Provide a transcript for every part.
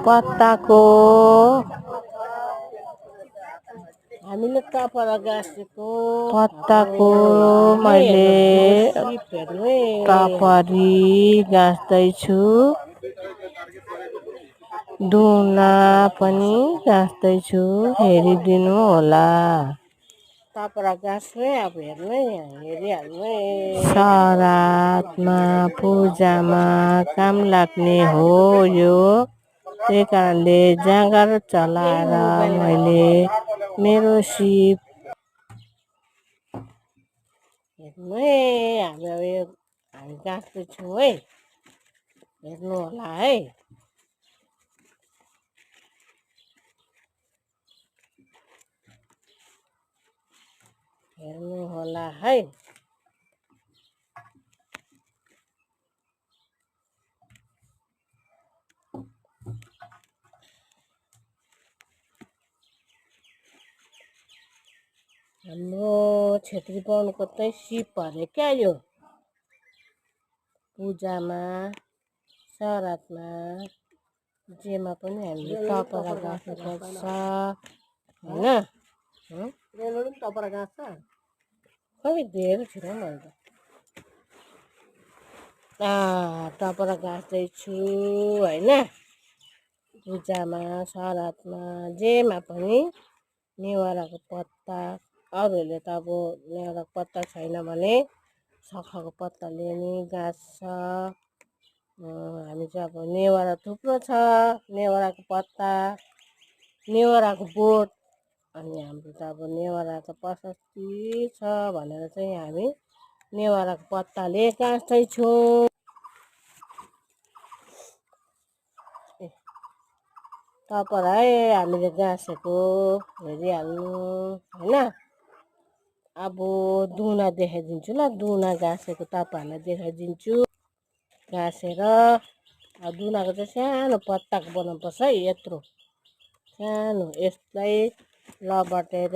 पत्ताको हामीले टपरा गाँसेको पत्ताको मैले टपरी गाँस्दैछु। दुना पनि गाँस्दैछु, हेरिदिनु होला। टपरा गाँस्ने अब हेर्नु हेरिहाल्नु। सरातमा पूजामा काम लाग्ने हो यो। त्यही कारणले जाँगर चलाएर मैले मेरो सिप हेर्नु हामी गाँस्दैछौँ है, हेर्नु होला है। हेर्नु होला है। हाम्रो छेत्री बाहुनको चाहिँ सिप अरे क्या यो। पूजामा सरातमा जेमा पनि हामीले टपरा गाँस्नुपर्छ होइन। टपरा गाँस्छ खै धेरै छिटो मैले टपरा गाँस्दैछु होइन। पूजामा सरातमा जेमा पनि नेवराको पत्ता, अरूहरूले त अब नेवराको पत्ता छैन भने सखाको पत्ताले नि गाँस्छ। हामी चाहिँ अब नेवरा थुप्रो छ, नेवराको पत्ता, नेवराको बोट, अनि हाम्रो त अब नेवरा त प्रशस्ति छ भनेर चाहिँ हामी नेवराको पत्ताले गाँस्दैछौँ। टपरा है हामीले गाँसेको हेरिहाल्नु होइन। अब दुना देखाइदिन्छु ल, दुना गाँसेको तपाईँहरूलाई देखाइदिन्छु गाँसेर। दुनाको चाहिँ सानो पत्ताको बनाउनुपर्छ है, यत्रो सानो। यसलाई लबटेर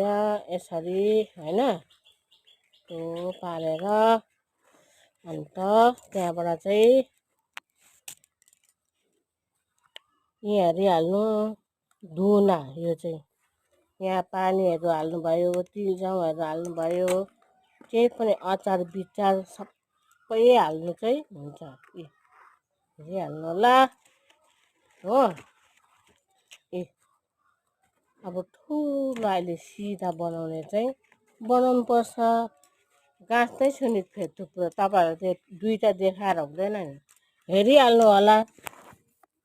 यसरी होइन त्यो पारेर अन्त त्यहाँबाट चाहिँ यहाँ हेरिहाल्नु दुना। यो चाहिँ यहाँ पानीहरू हाल्नुभयो, तिलजाउहरू हाल्नुभयो, केही पनि अचार बिचार सबै हाल्नु चाहिँ हुन्छ। हेरिहाल्नु होला हो। अब ठुलो अहिले सिधा बनाउने चाहिँ बनाउनुपर्छ। गाँस्दैछु नि थुप्रो, तपाईँहरू त्यो दुईवटा देखाएर हुँदैन नि, हेरिहाल्नु होला।